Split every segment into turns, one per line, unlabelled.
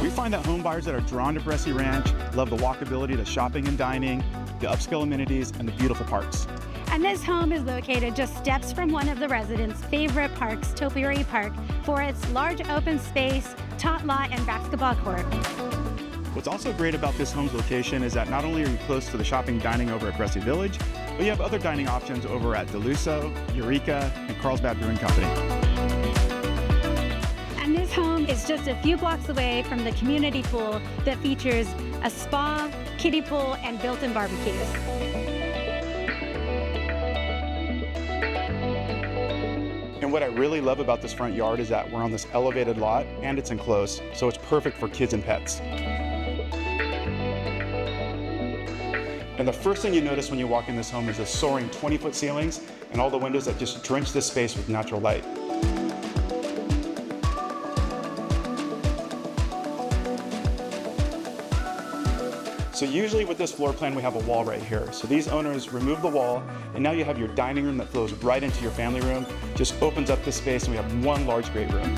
We find that home buyers that are drawn to Bressi Ranch love the walkability to shopping and dining, the upscale amenities, and the beautiful parks.
And this home is located just steps from one of the residents' favorite parks, Topiary Park, for its large open space, tot lot, and basketball court.
What's also great about this home's location is that not only are you close to the shopping and dining over at Bressi Village, but you have other dining options over at Deluso, Eureka, and Carlsbad Brewing Company.
And this home is just a few blocks away from the community pool that features a spa, kiddie pool, and built-in barbecues.
And what I really love about this front yard is that we're on this elevated lot and it's enclosed, so it's perfect for kids and pets. And the first thing you notice when you walk in this home is the soaring 20-foot ceilings and all the windows that just drench this space with natural light. So usually with this floor plan, we have a wall right here. So these owners remove the wall, and now you have your dining room that flows right into your family room, just opens up this space, and we have one large great room.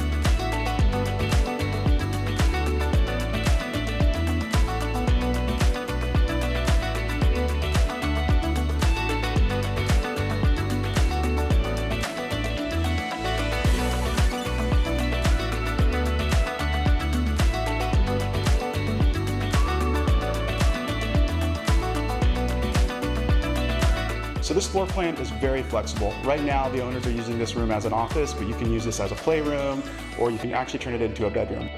So this floor plan is very flexible. Right now, the owners are using this room as an office, but you can use this as a playroom, or you can actually turn it into a bedroom.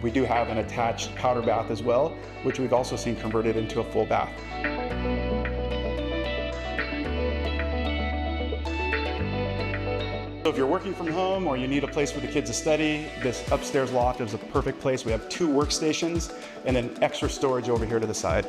We do have an attached powder bath as well, which we've also seen converted into a full bath. So if you're working from home or you need a place for the kids to study, this upstairs loft is a perfect place. We have 2 workstations and then extra storage over here to the side.